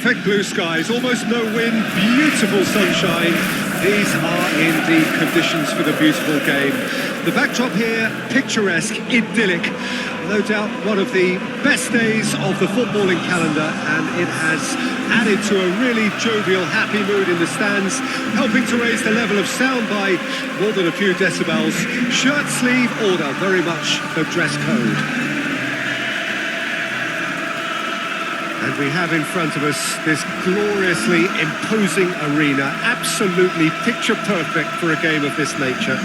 Perfect blue skies, almost no wind, beautiful sunshine. These are indeed conditions for the beautiful game. The backdrop here, picturesque, idyllic. No doubt one of the best days of the footballing calendar, and it has added to a really jovial, happy mood in the stands, helping to raise the level of sound by more than a few decibels. Shirt sleeve order, very much the dress code. And we have in front of us this gloriously imposing arena, absolutely picture perfect for a game of this nature.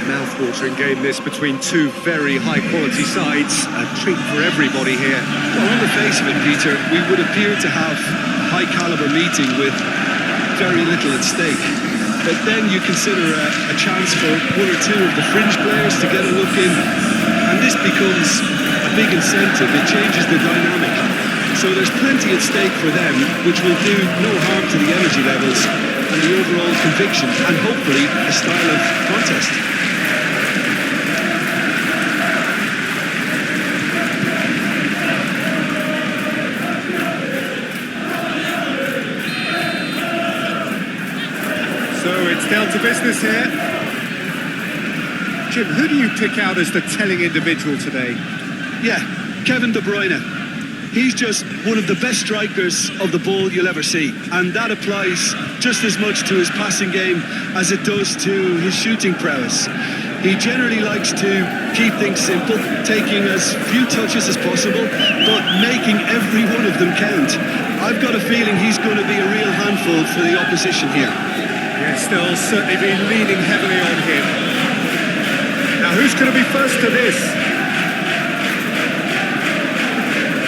Mouth-watering game this between two very high-quality sides. A treat for everybody here. Well, on the face of it, Peter, we would appear to have a high-caliber meeting with very little at stake. But then you consider a chance for one or two of the fringe players to get a look in, and this becomes a big incentive. It changes the dynamic. So there's plenty at stake for them, which will do no harm to the energy levels and the overall conviction, and hopefully a style of contest. So it's down to business here. Jim, who do you pick out as the telling individual today? Yeah, Kevin De Bruyne. He's just one of the best strikers of the ball you'll ever see. And that applies just as much to his passing game as it does to his shooting prowess. He generally likes to keep things simple, taking as few touches as possible, but making every one of them count. I've got a feeling he's going to be a real handful for the opposition here. Yeah, still certainly be leaning heavily on him. Now, who's going to be first to this?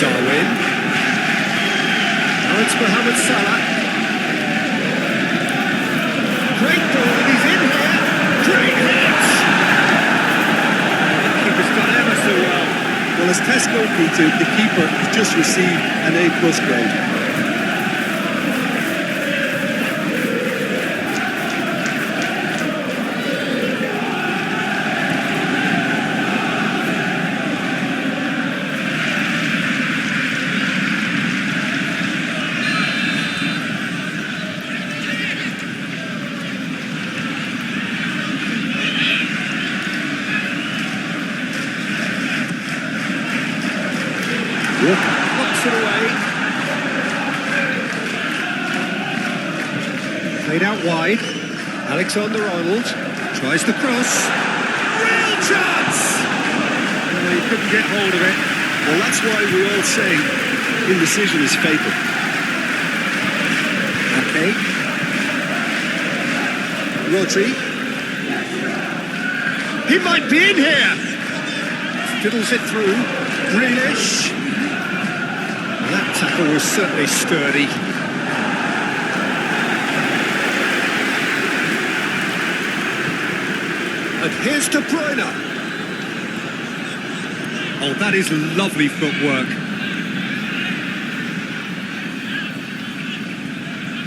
Darwin. Now it's Mohamed Salah. Great ball, and he's in here. Great hit. The keeper's done ever so well. Well, as test goalkeeper, the keeper has just received an A+ grade. Knocks it away. Played out wide. Alexander-Arnold tries the cross. Real chance! Oh, he couldn't get hold of it. Well, that's why we all say indecision is fatal. Okay. Rodri. He might be in here! Fiddles it through. Grealish. That tackle was certainly sturdy. And here's De Bruyne. Oh, that is lovely footwork.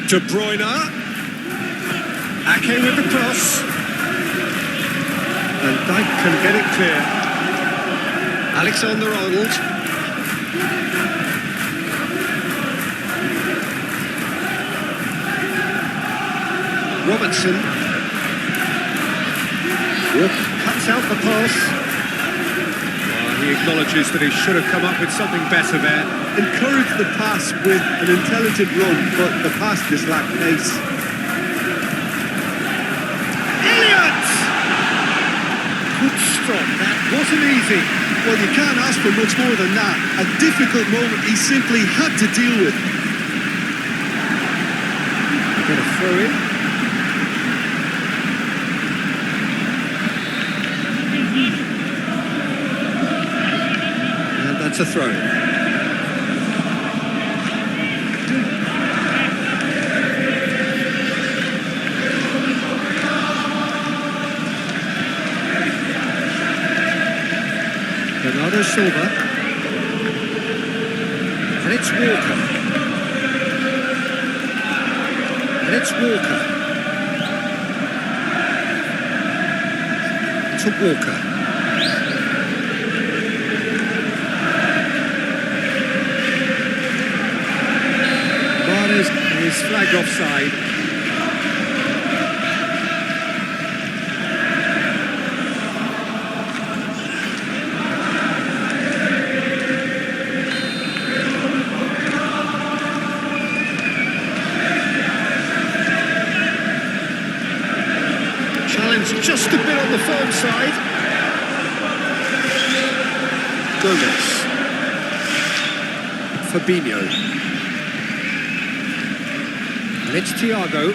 De Bruyne. Ake with the cross. And Dijk can get it clear. Alexander-Arnold. Robertson. Cuts out the pass. He acknowledges that he should have come up with something better there. Encourage the pass with an intelligent run, but the pass just lacked pace. Elliott! Good stop, that wasn't easy. Well, you can't ask for much more than that. A difficult moment he simply had to deal with. They're going to throw in. And that's a throw. Bernardo Silva. And it's Walker. And it's Walker. To Walker. Barnes is flagged offside. Just a bit on the firm side. Gomez. Fabinho. And it's Thiago.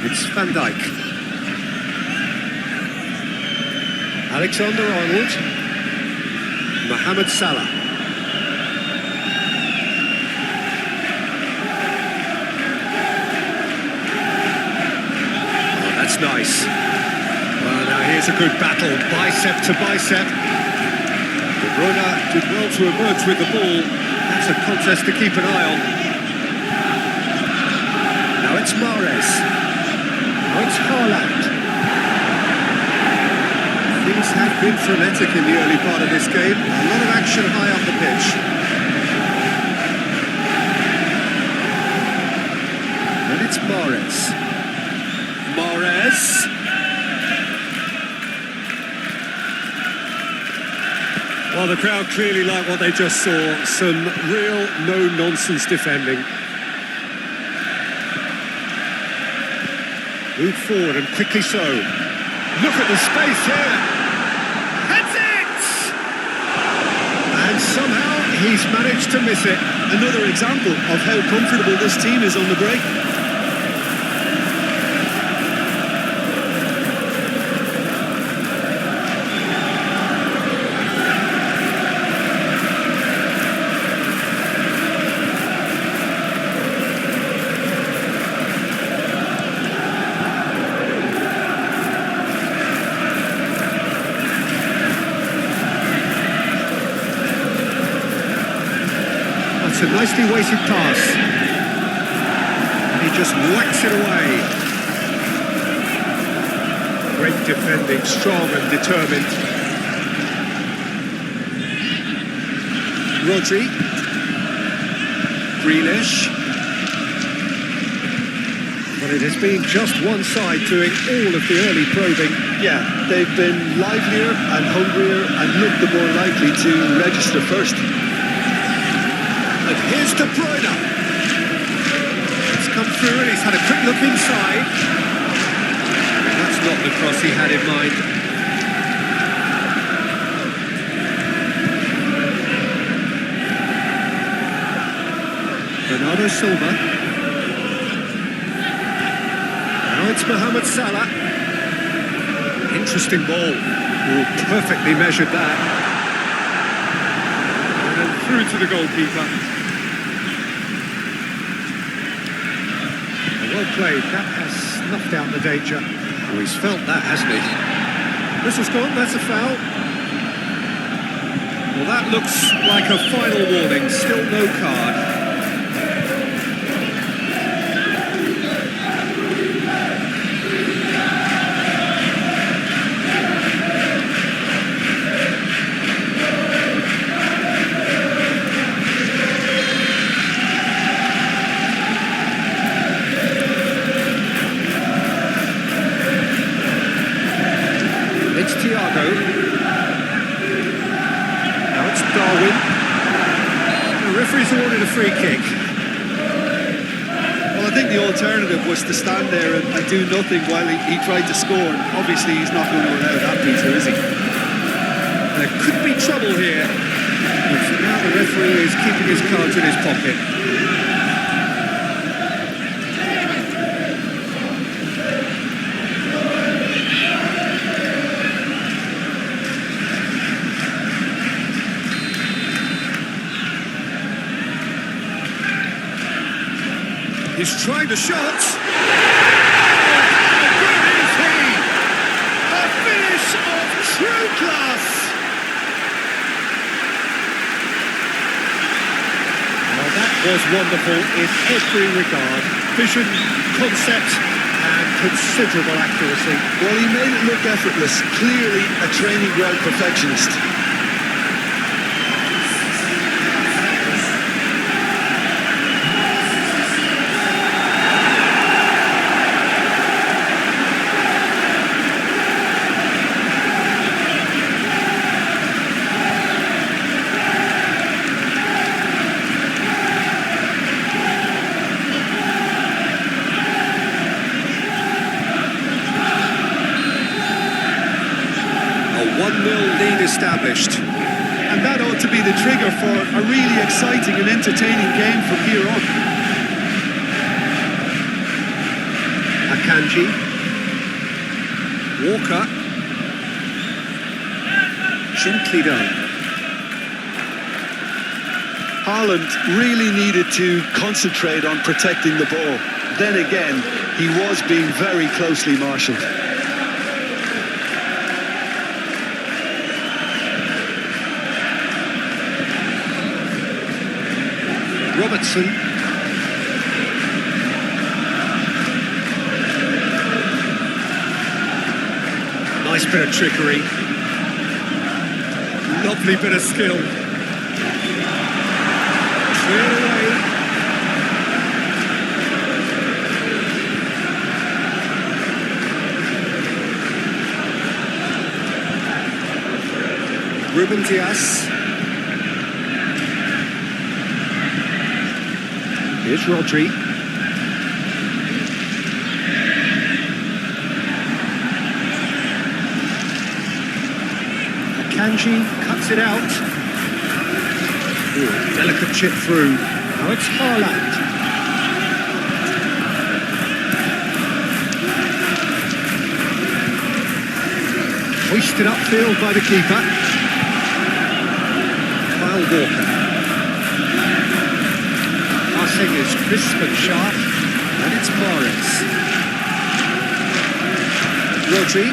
It's Van Dijk. Alexander-Arnold. Mohamed Salah. That's nice. Well, now here's a good battle, bicep to bicep. De Bruyne did well to emerge with the ball. That's a contest to keep an eye on. Now it's Mahrez. Now it's Holland. Things have been frenetic in the early part of this game. A lot of action high up the pitch. And it's Mahrez. Mahrez. Well, the crowd clearly like what they just saw. Some real no-nonsense defending. Move forward and quickly so. Look at the space here. That's it! And somehow he's managed to miss it. Another example of how comfortable this team is on the break. It's a nicely weighted pass. And he just whacks it away. Great defending, strong and determined. Rodri. Grealish. But it has been just one side doing all of the early probing. Yeah, they've been livelier and hungrier and looked the more likely to register first. And here's De Bruyne. It's come through and he's had a quick look inside. And that's not the cross he had in mind. Bernardo Silva. Now it's Mohamed Salah. Interesting ball. Oh, perfectly measured that. And through to the goalkeeper. Well played, that has snuffed out the danger. Oh, he's felt that, hasn't he? Whistle's gone, that's a foul. Well, that looks like a final warning, still no card. It's Thiago. Now it's Darwin. The referee's awarded a free kick. Well, I think the alternative was to stand there and do nothing while he tried to score. Obviously, he's not going to allow that, Peter, is he? There could be trouble here. But for now, the referee is keeping his cards in his pocket. He's trying the shot. Oh, how good is he? A finish of true class. was wonderful in every regard. Vision, concept, and considerable accuracy. Well, he made it look effortless. Clearly a training ground perfectionist. Established. And that ought to be the trigger for a really exciting and entertaining game from here on. Akanji. Walker. Gently done. Holland really needed to concentrate on protecting the ball. Then again, he was being very closely marshalled. Robertson. Nice bit of trickery. Lovely bit of skill. Cleared away. Ruben Diaz. Here's Rodri. Akanji cuts it out. Ooh, delicate chip through. Now it's Holland. Hoisted upfield by the keeper. Kyle Walker. Passing is crisp and sharp, and it's Mahrez. Rodri.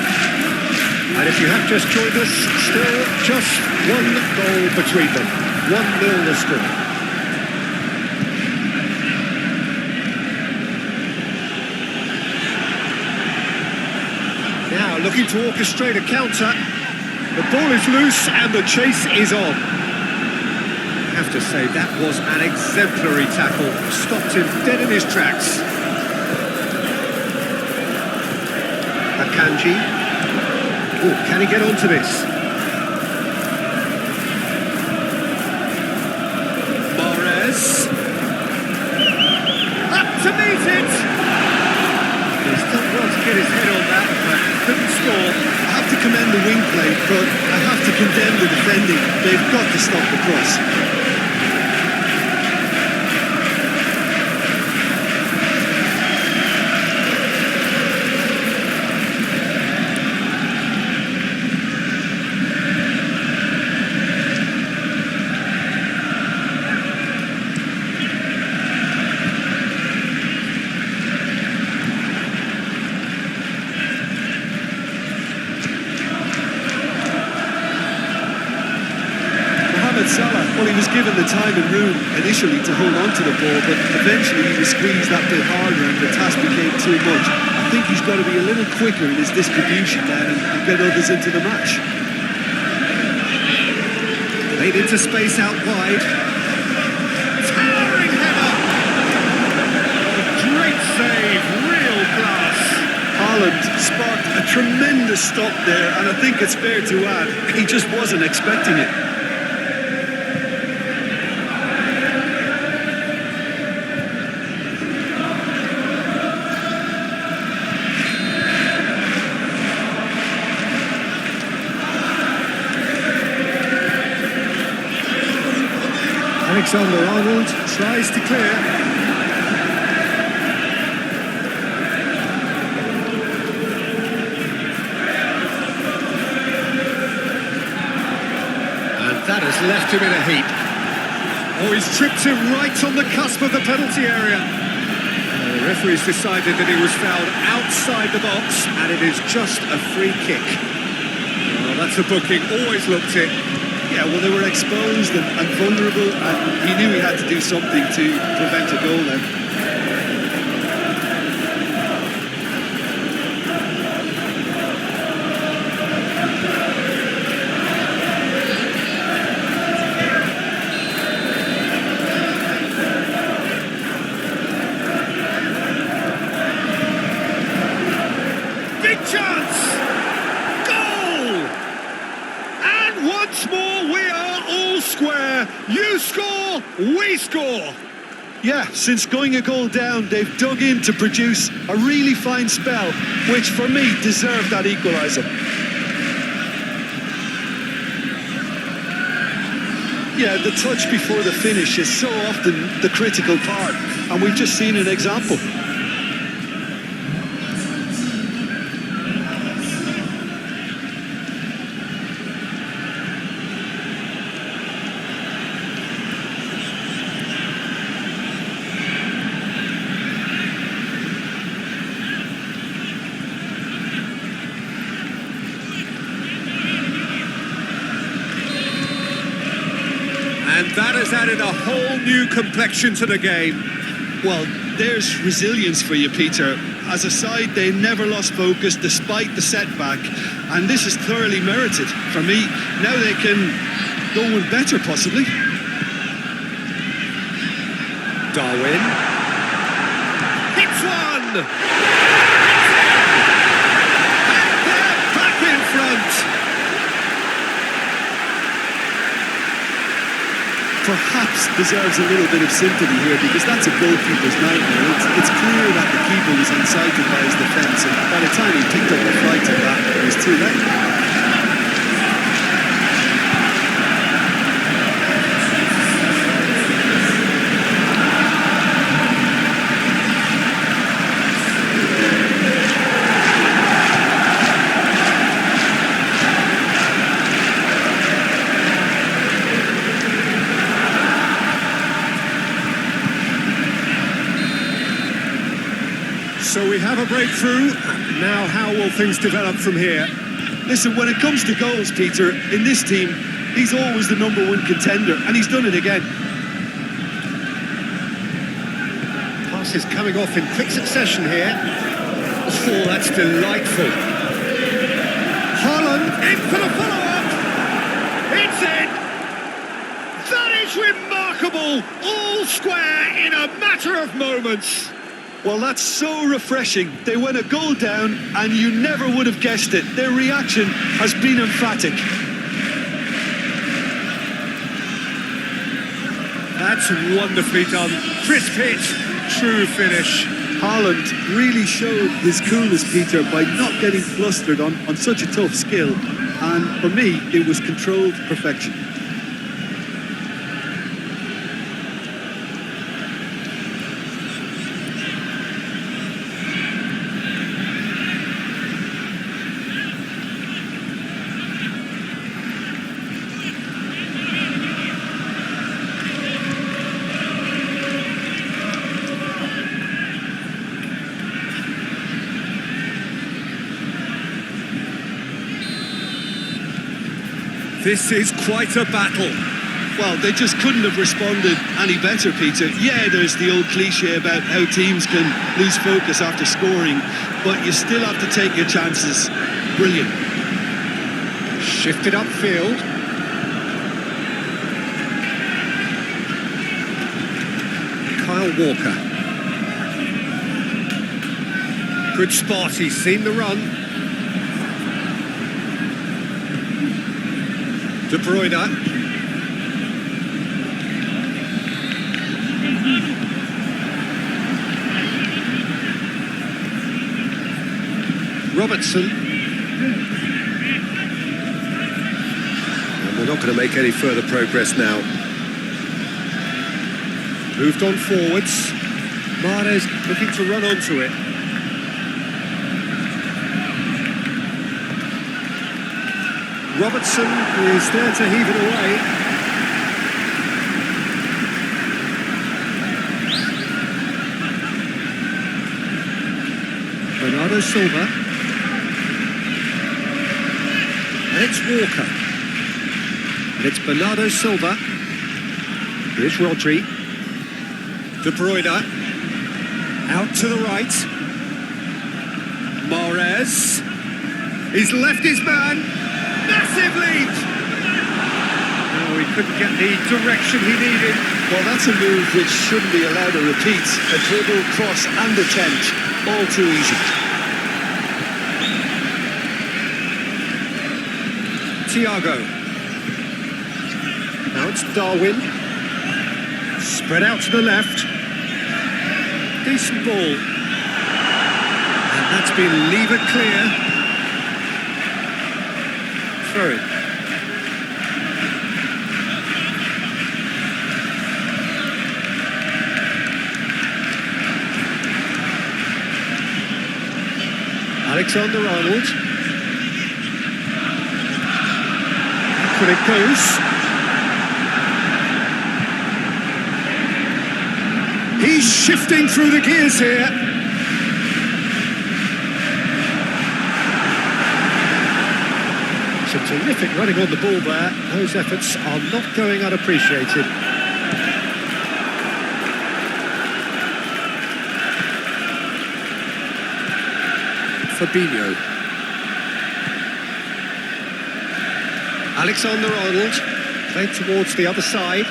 And if you have just joined us, still just one goal between them. 1-0 the score. Now looking to orchestrate a counter. The ball is loose and the chase is on. I have to say, that was an exemplary tackle. Stopped him dead in his tracks. Akanji. Oh, can he get onto this? Mahrez. Up to meet it! He's done well to get his head on that, but couldn't score. I have to commend the wing play, but I have to condemn the defending. They've got to stop the cross. Well, he was given the time and room initially to hold on to the ball, but eventually he was squeezed that bit harder and the task became too much. I think he's got to be a little quicker in his distribution then and get others into the match. Made into space out wide. Towering header! Great save, real class. Holland sparked a tremendous stop there, and I think it's fair to add, he just wasn't expecting it. Alexander-Arnold tries to clear. And that has left him in a heap. Oh, he's tripped him right on the cusp of the penalty area. The referee's decided that he was fouled outside the box, and it is just a free kick. Oh, that's a booking, always looked it. Yeah, well, they were exposed and vulnerable, and he knew he had to do something to prevent a goal then. Big chance! Goal! And once more we are all square. You score, we score. Yeah, since going a goal down, they've dug in to produce a really fine spell, which for me deserved that equaliser. Yeah, the touch before the finish is so often the critical part, and we've just seen an example. And that has added a whole new complexion to the game. Well, there's resilience for you, Peter. As a side, they never lost focus despite the setback, and this is thoroughly merited. For me, now they can go one better, possibly. Darwin. Hits one! And they're back in front. Perhaps deserves a little bit of sympathy here, because that's a goalkeeper's nightmare. It's clear that the keeper was unsighted by his defence, and by the time he picked up the flight of that, it was too late. So we have a breakthrough. Now how will things develop from here? Listen, when it comes to goals, Peter, in this team, he's always the #1 contender, and he's done it again. Passes coming off in quick succession here. Oh, that's delightful. Holland in for the follow-up. It's in. That is remarkable. All square in a matter of moments. Well, that's so refreshing. They went a goal down, and you never would have guessed it. Their reaction has been emphatic. That's wonderfully done. Crisp hit, true finish. Holland really showed his coolness, Peter, by not getting flustered on such a tough skill. And for me, it was controlled perfection. This is quite a battle. Well, they just couldn't have responded any better, Peter. Yeah, there's the old cliche about how teams can lose focus after scoring, but you still have to take your chances. Brilliant. Shifted upfield. Kyle Walker. Good spot, he's seen the run. De Bruyne. Robertson. And we're not going to make any further progress now. Moved on forwards. Mahrez looking to run onto it. Robertson is there to heave it away. Bernardo Silva. And it's Walker. It's Bernardo Silva. Here's Rodri. De Bruyne. Out to the right. Mahrez. He's left his man. Massive lead. Oh, he couldn't get the direction he needed. Well, that's a move which shouldn't be allowed to repeat. A dribble, cross and attempt. All too easy. Thiago. Now it's Darwin. Spread out to the left. Decent ball. And that's been levered clear. Throw it. Alexander-Arnold. But it goes. He's shifting through the gears here. Some terrific running on the ball there. Those efforts are not going unappreciated. Fabinho. Alexander-Arnold, played towards the other side.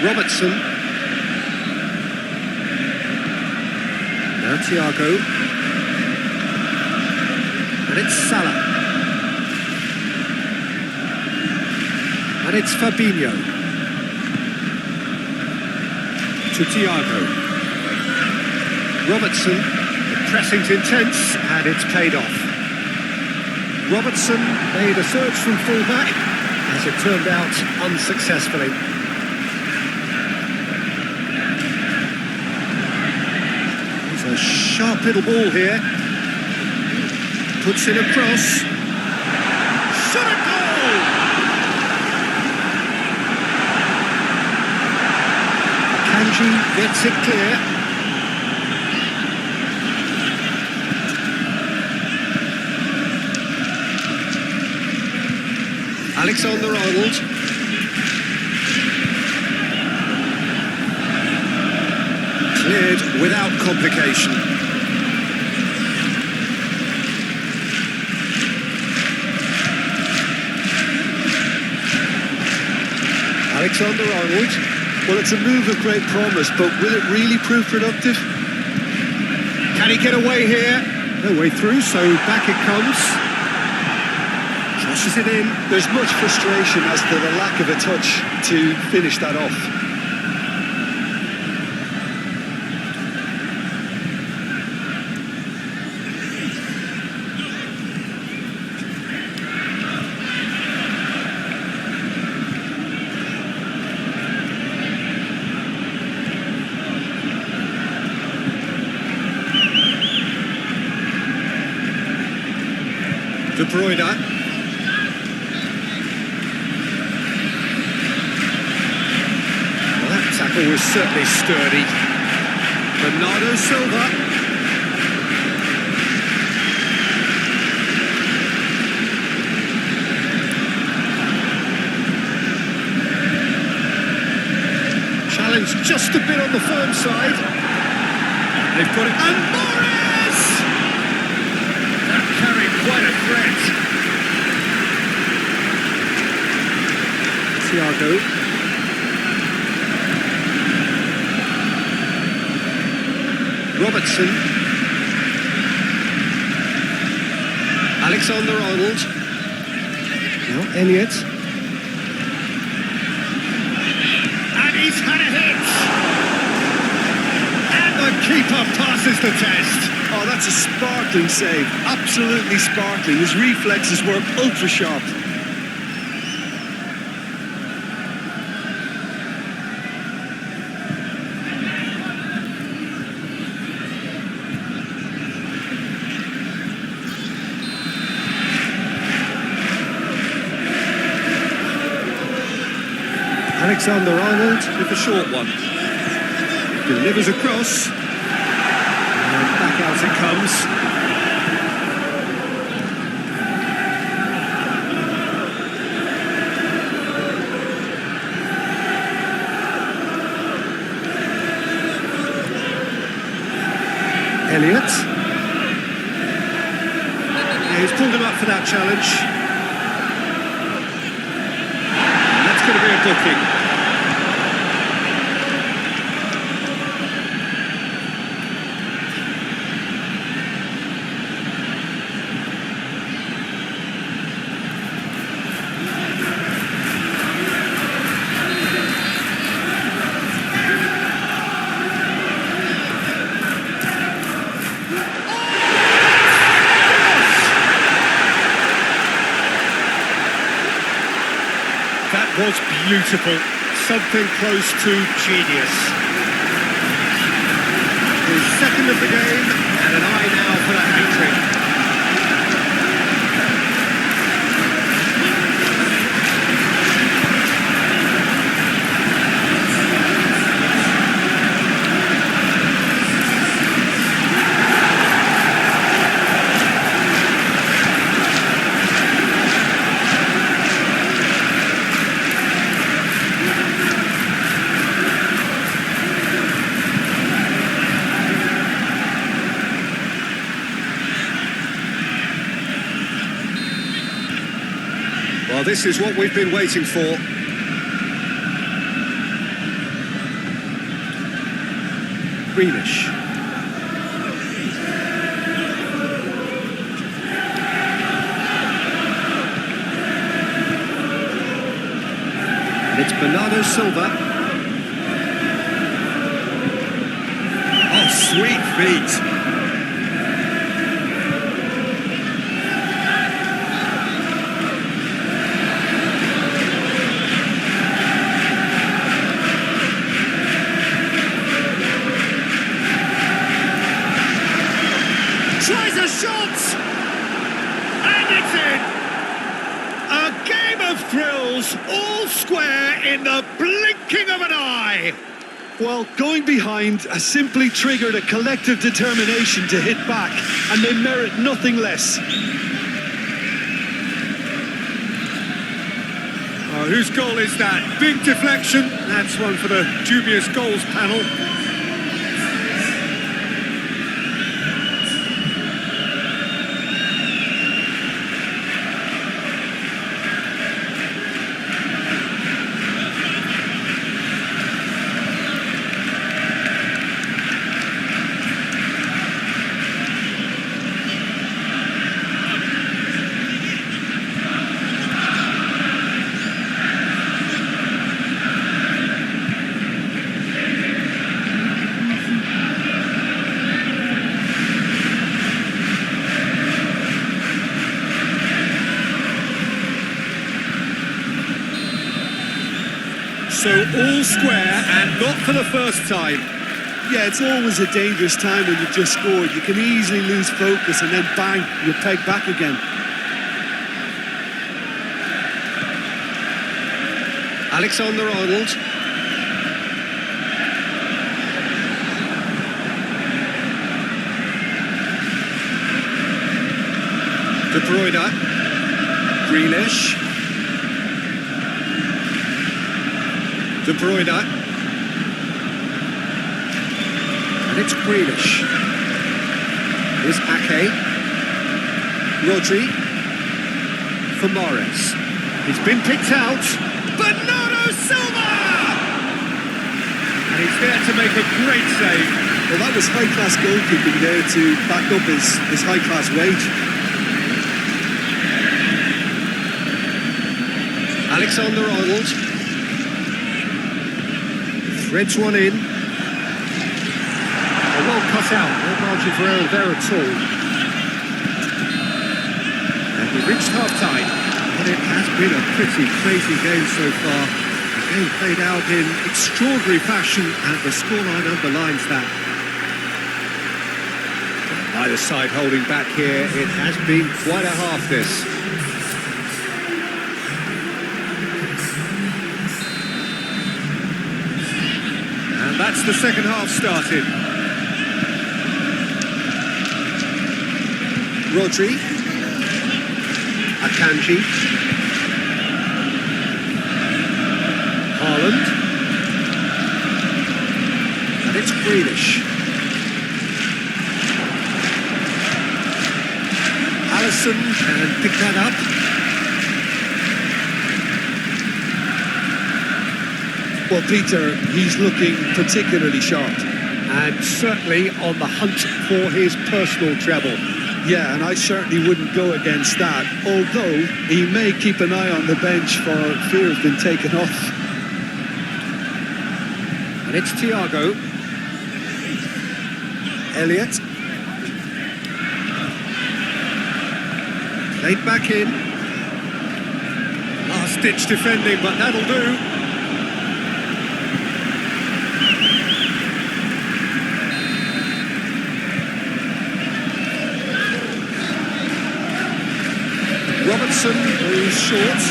Robertson. Now Thiago. And it's Salah. And it's Fabinho. To Thiago. Robertson. The pressing's intense, and it's paid off. Robertson made a search from full-back, as it turned out unsuccessfully. It's a sharp little ball here. Puts in a cross. Shot a goal! Kanji gets it clear. Alexander-Arnold. Cleared without complication. Alexander-Arnold. Well, it's a move of great promise, but will it really prove productive? Can he get away here? No way through, so back it comes. Crosses it in. There's much frustration as to the lack of a touch to finish that off. De Bruyne. Tackle was certainly sturdy. Bernardo Silva. Challenge just a bit on the firm side. They've got it. And Mahrez! That carried quite a threat. Thiago. Robertson. Alexander-Arnold. Now Elliott. And he's had a hit! And the keeper passes the test. Oh, that's a sparkling save. Absolutely sparkling. His reflexes were ultra sharp. Alexander-Arnold with the short one. Delivers across. And back out it comes. Elliott. Yeah, he's pulled him up for that challenge. That's going to be a booking. That was beautiful, something close to genius. His second of the game, and an eye now for the hat-trick. Well, this is what we've been waiting for. Greenish. And it's Bernardo Silva. Oh, sweet feet. Tries a shot! And it's in! A game of thrills, all square in the blinking of an eye! Well, going behind has simply triggered a collective determination to hit back, and they merit nothing less. Oh, whose goal is that? Big deflection. That's one for the dubious goals panel. So all square, and not for the first time. Yeah, it's always a dangerous time when you've just scored. You can easily lose focus and then bang, you're pegged back again. Alexander-Arnold. De Bruyne. Grealish. De Bruyne. And it's Grealish. Here's Ake. Rodri. For Morris. He's been picked out. Bernardo Silva! And he's there to make a great save. Well, that was high-class goalkeeping there to back up his high-class wage. Alexander-Arnold. Threads one in. Well cut out, no margin for error there at all. And we reached half-time, and it has been a pretty crazy game so far. The game played out in extraordinary fashion, and the scoreline underlines that. Either side holding back here, it has been quite a half this. And that's the second half started. Rodri. Akanji. Holland. And it's Grealish. Robertson can pick that up. Well, Peter, he's looking particularly sharp. And certainly on the hunt for his personal treble. Yeah, and I certainly wouldn't go against that, although he may keep an eye on the bench for fear of being taken off. And it's Thiago. Elliott. Played back in. Last-ditch defending, but that'll do. Robertson goes short.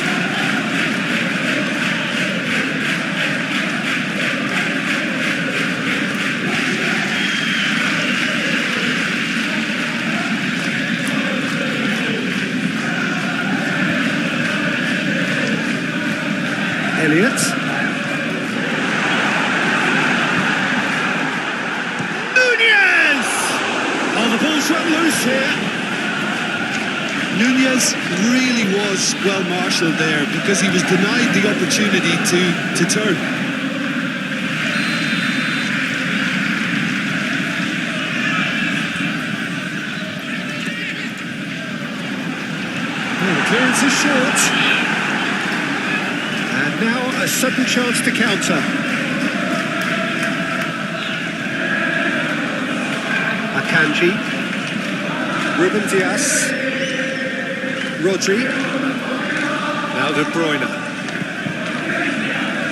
Elliott. Nunez! Oh, the ball's run loose here. Nunez really was well marshalled there because he was denied the opportunity to turn. Oh, the clearance is short. And now a sudden chance to counter. Akanji. Ruben Dias. Rodri. Now De Bruyne.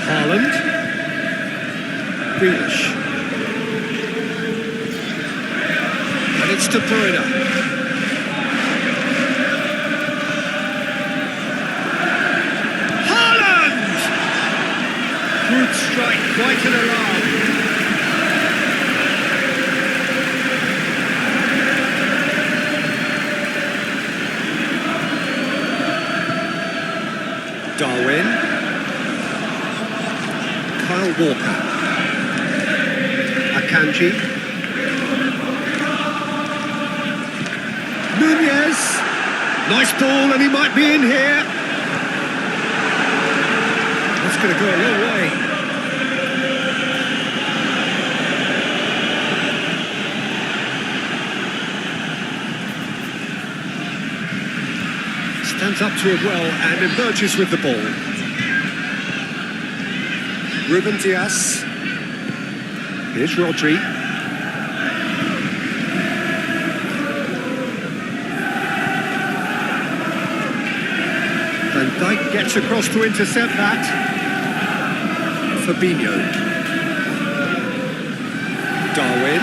Holland. Grealish. And it's De Bruyne. Holland! Good strike, quite an alarm. Darwin. Kyle Walker. Akanji. Nunez. Nice ball, and he might be in here. That's going to go a long way. Stands up to it well and emerges with the ball. Ruben Dias. Here's Rodri. Van Dijk gets across to intercept that. Fabinho. Darwin.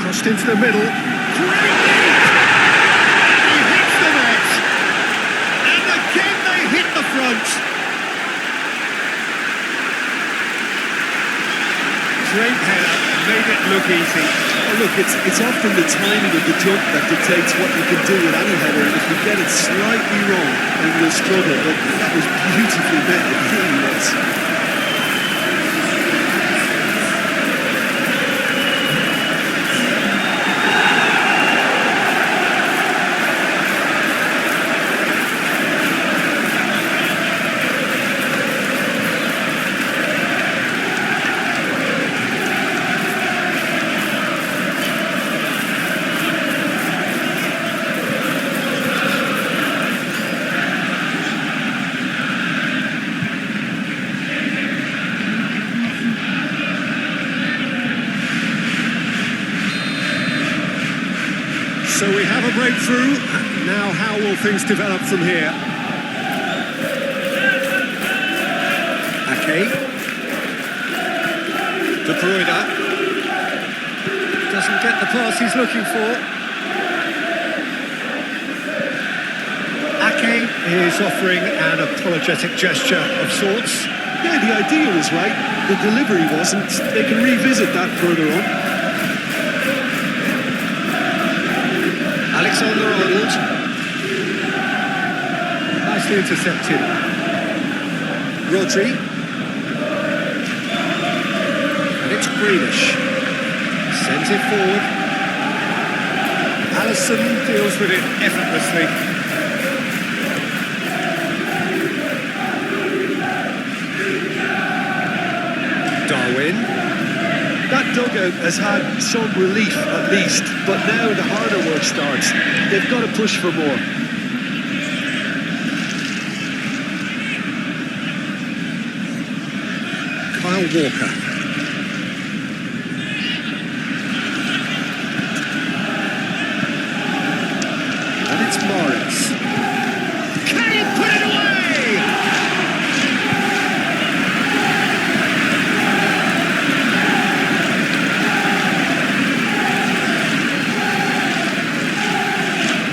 Crossed into the middle. Great leap! He hits the net. And again they hit the front. Great header, made it look easy. Oh, look, it's often the timing of the jump that dictates what you can do with any header. If you get it slightly wrong, then you'll struggle. But that was beautifully met, it really was. So we have a breakthrough. Now how will things develop from here? Ake. De Bruyne. Doesn't get the pass he's looking for. Ake is offering an apologetic gesture of sorts. Yeah, the idea was right. The delivery wasn't. They can revisit that further on. Alexander-Arnold. Nicely intercepted. Rodri. And it's Grealish. Sends it forward. Allison deals with it effortlessly. Darwin. That dugout has had some relief at least, but now the harder work starts. They've got to push for more. Kyle Walker. And it's Morris. Can he put it away?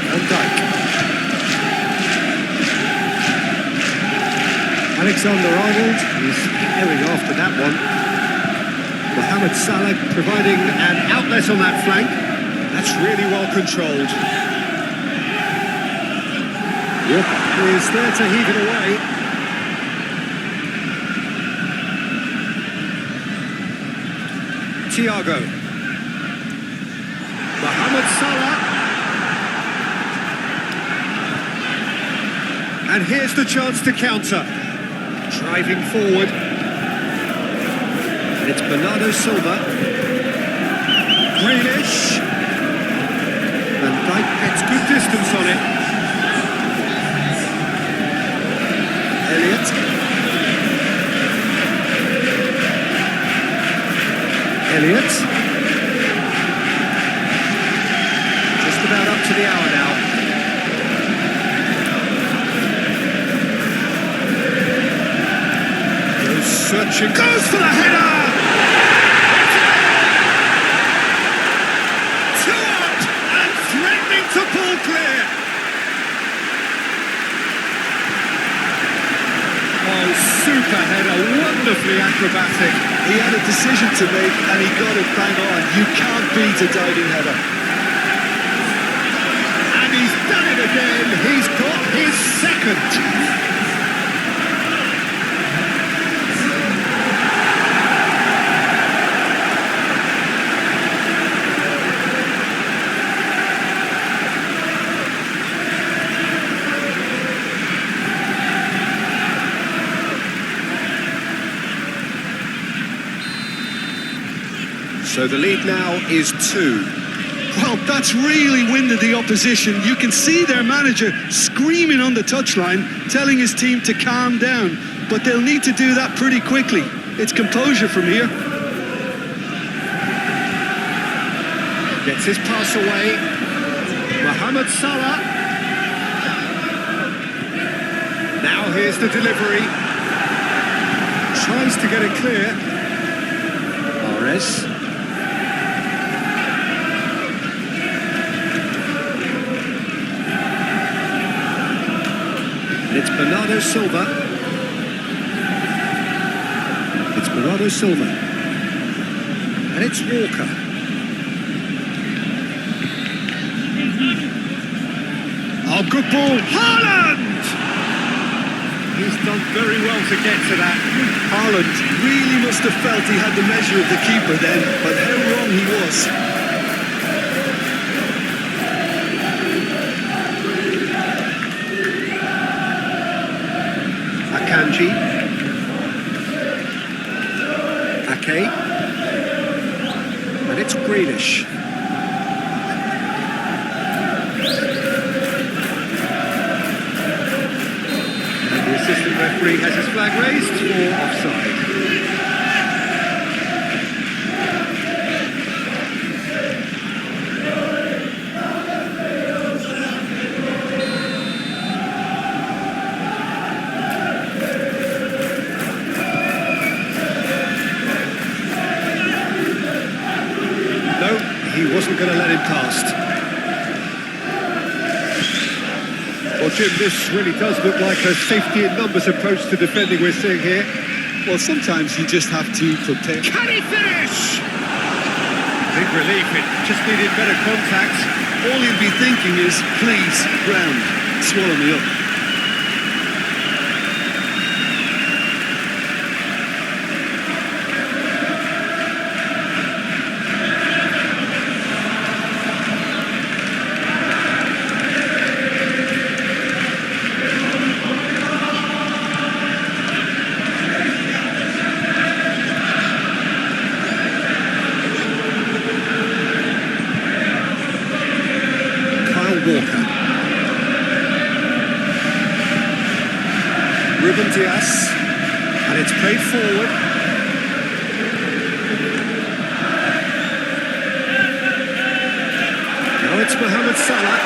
Van Dijk. Alexander-Arnold is herring after that one. Mohamed Salah providing an outlet on that flank. That's really well controlled. Yep, is there to heave it away. Thiago. Mohamed Salah. And here's the chance to counter. Driving forward. And it's Bernardo Silva. Grealish. Van Dijk gets good distance on it. Elliott. Elliott. Just about up to the hour now. Goes searching, goes for the header! Two up and threatening to pull clear. Oh, super header, wonderfully acrobatic. He had a decision to make and he got it bang on. You can't beat a diving header. And he's done it again. He's got his second. So the lead now is 2. Well, that's really winded the opposition. You can see their manager screaming on the touchline, telling his team to calm down. But they'll need to do that pretty quickly. It's composure from here. Gets his pass away. Mohamed Salah. Now here's the delivery. Tries to get it clear. Morris. It's Bernardo Silva. It's Bernardo Silva. And it's Walker. Oh, good ball. Holland! He's done very well to get to that. Holland really must have felt he had the measure of the keeper then, but how wrong he was. Kanji. Ake. And it's Grealish. And the assistant referee has his flag raised for offside. He wasn't going to let him past. Well, Jim, this really does look like a safety in numbers approach to defending we're seeing here. Well, sometimes you just have to prepare. Can he finish? Big relief, it just needed better contact. All you'd be thinking is, please, ground, swallow me up. Ruben Diaz, and it's played forward. Now it's Mohamed Salah.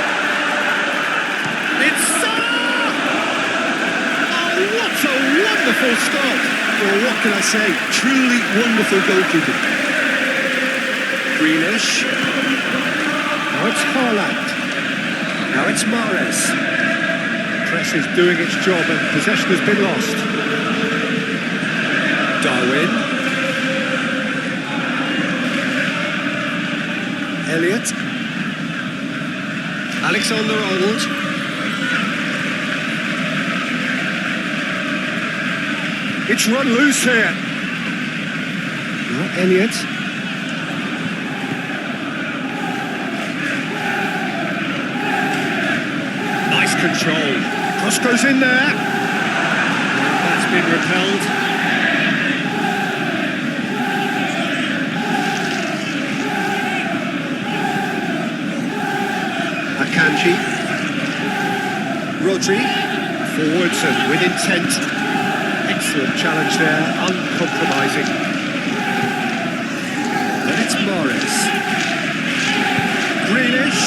It's Salah! Oh, what a wonderful start! Well, what can I say? Truly wonderful goalkeeping. Grealish. Now it's Holland. Now it's Mahrez. Press is doing its job and possession has been lost. Darwin. Elliott. Alexander-Arnold. It's run loose here. Now Elliott. Nice control. Cross goes in there. That's been repelled. Akanji. Rodri. Forwards and with intent. Excellent challenge there, uncompromising. And it's Mahrez. Grealish.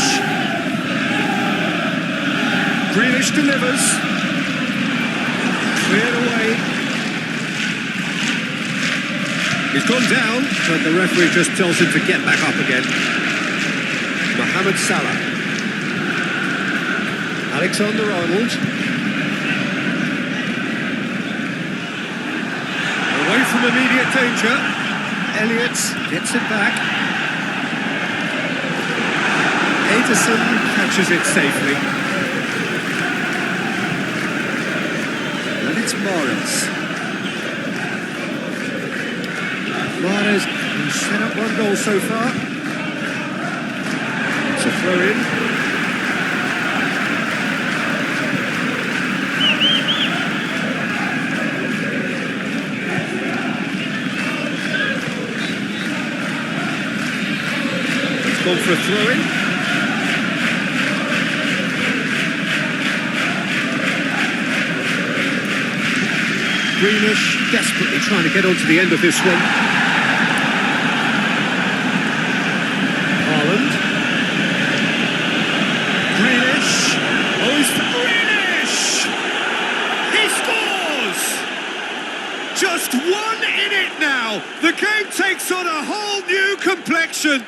Grealish delivers. Cleared away. He's gone down, but the referee just tells him to get back up again. Mohamed Salah. Alexander-Arnold. Away from immediate danger. Elliott gets it back. Ederson catches it safely. It's Mahrez. Mahrez has set up one goal so far. It's a throw in. It's gone for a throw in. Grealish desperately trying to get onto the end of this one. Holland. Grealish. Oh, it's Grealish! He scores! Just one in it now. The game takes on a whole new complexion.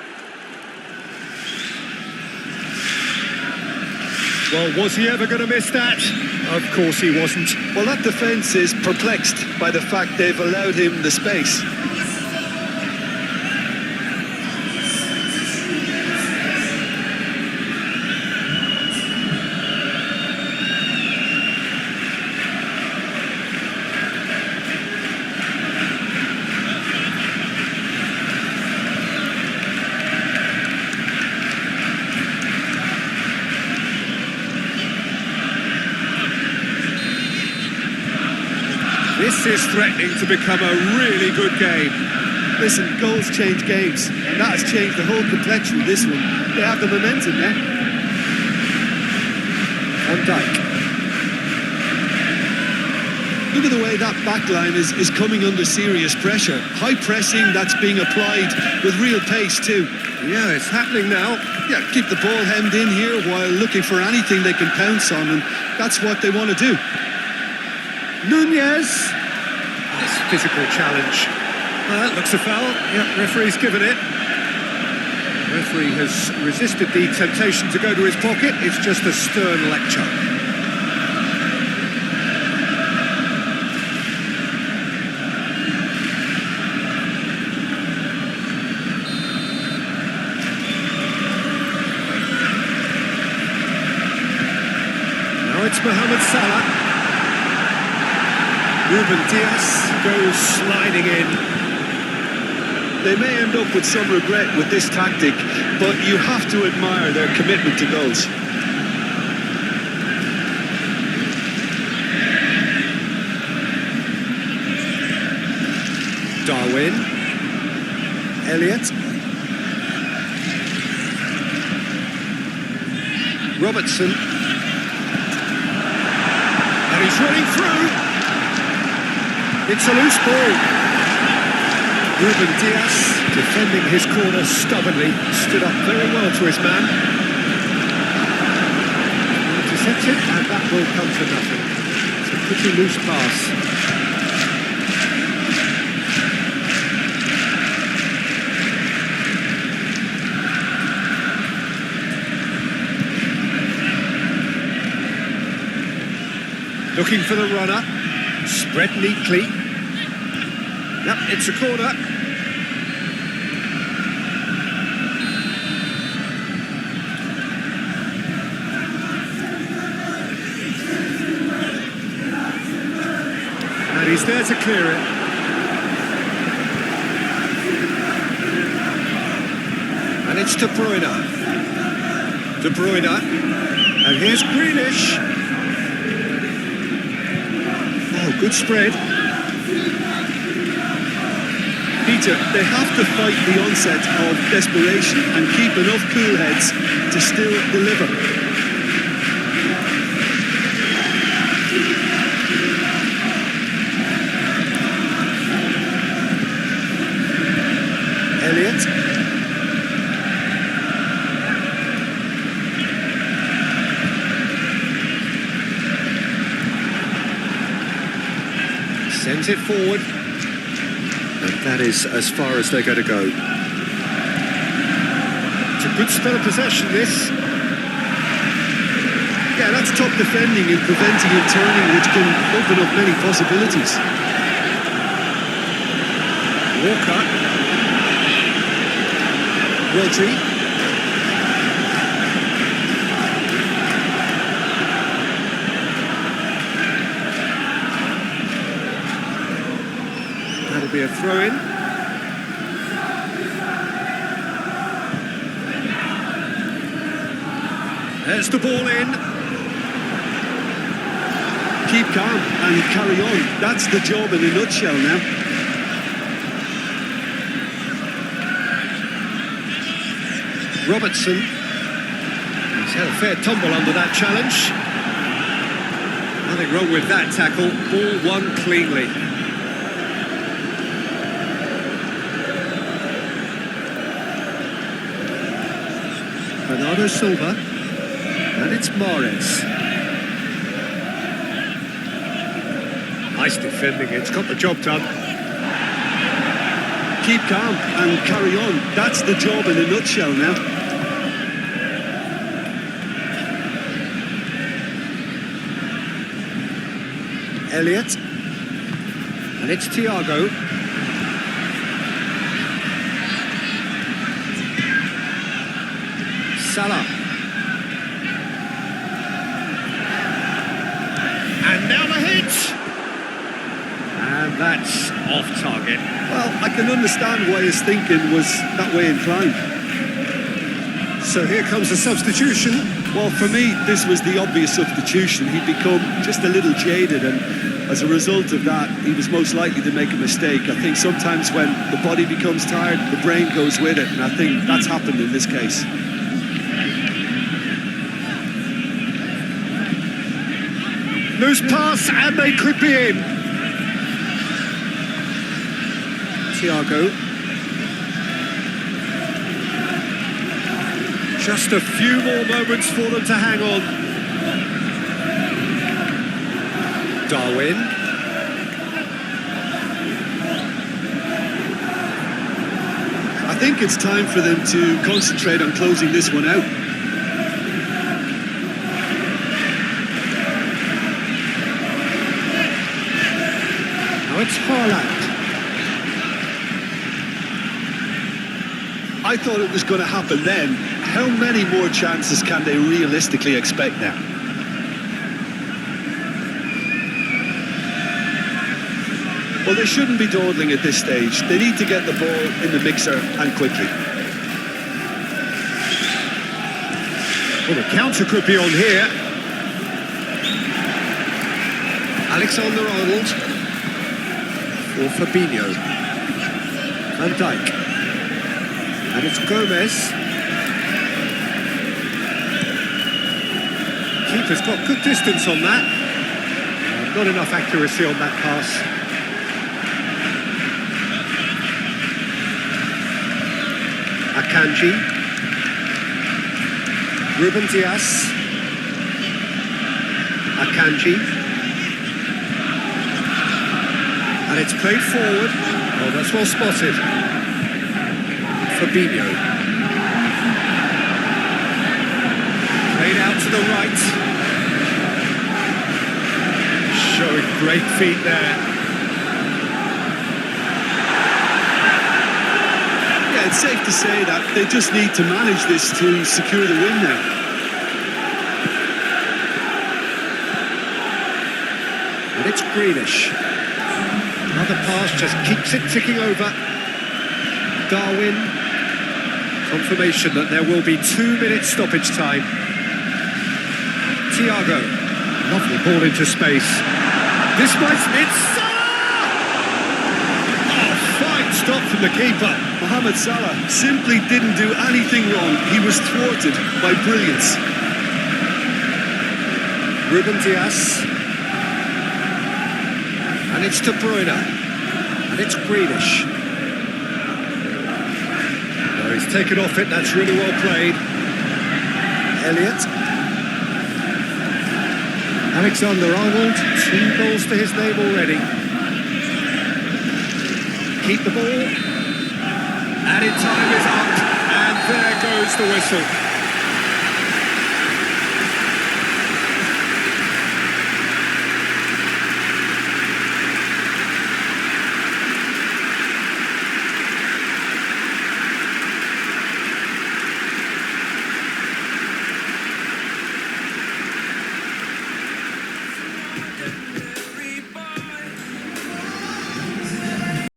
Well, was he ever going to miss that? Of course he wasn't. Well, that defence is perplexed by the fact they've allowed him the space. This is threatening to become a really good game. Listen, goals change games, and that has changed the whole complexion of this one. They have the momentum now. Van Dijk. Look at the way that back line is coming under serious pressure. High pressing that's being applied with real pace too. Yeah, it's happening now. Yeah, keep the ball hemmed in here while looking for anything they can pounce on, and that's what they want to do. Nunez. This physical challenge. That looks a foul. Yeah, referee's given it. Referee has resisted the temptation to go to his pocket. It's just a stern lecture. Now it's Mohamed Salah. Ruben Diaz goes sliding in. They may end up with some regret with this tactic, but you have to admire their commitment to goals. Darwin. Elliott. Robertson. And he's running through. It's a loose ball. Ruben Diaz, defending his corner stubbornly, stood up very well to his man. Intercepted, and that will come to nothing. It's a pretty loose pass. Looking for the runner, spread neatly. Yep, it's a corner. And he's there to clear it. And it's De Bruyne. De Bruyne. And here's Grealish. Oh, good spread. Peter, they have to fight the onset of desperation and keep enough cool heads to still deliver. Elliott. Sends it forward. And that is as far as they're going to go. It's a good spell of possession, this. Yeah, that's top defending and preventing him turning, which can open up many possibilities. Walker. Rodri. That'll be a throw-in. There's the ball in. Keep calm and carry on. That's the job in a nutshell now. Robertson. He's had a fair tumble under that challenge. Nothing wrong with that tackle. Ball won cleanly. Bernardo Silva. And it's Mahrez. Nice defending. It's got the job done. Keep calm and carry on. That's the job in a nutshell now. Elliott. And it's Thiago. Salah. And now the hit. And that's off target. Well, I can understand why his thinking was that way inclined. So here comes the substitution. Well, for me, this was the obvious substitution. He'd become just a little jaded, and as a result of that, he was most likely to make a mistake. I think sometimes when the body becomes tired, the brain goes with it, and I think that's happened in this case. Loose pass, and they could be in. Thiago. Just a few more moments for them to hang on. Darwin. I think it's time for them to concentrate on closing this one out. Now it's Holland. I thought it was going to happen then. How many more chances can they realistically expect now? Well, they shouldn't be dawdling at this stage. They need to get the ball in the mixer, and quickly. Well, the counter could be on here. Alexander-Arnold. Or Fabinho. Van Dijk. And it's Gomez. Keeper's got good distance on that. Not enough accuracy on that pass. Akanji. Ruben Dias. Akanji. And it's played forward. Oh, that's well spotted. Fabinho. Played out to the right. Showing great feet there. Yeah, it's safe to say that they just need to manage this to secure the win now. And it's Greenish. Another pass just keeps it ticking over. Darwin. Confirmation that there will be 2-minute stoppage time. Thiago. Lovely ball into space. This might... It's... Oh, fine stop from the keeper. Mohamed Salah simply didn't do anything wrong. He was thwarted by brilliance. Ruben Dias. And it's De Bruyne. And it's Greenish. No, he's taken off it. That's really well played. Elliott. Alexander-Arnold. 2 goals to his name already. Keep the ball. Added time is up. And there goes the whistle.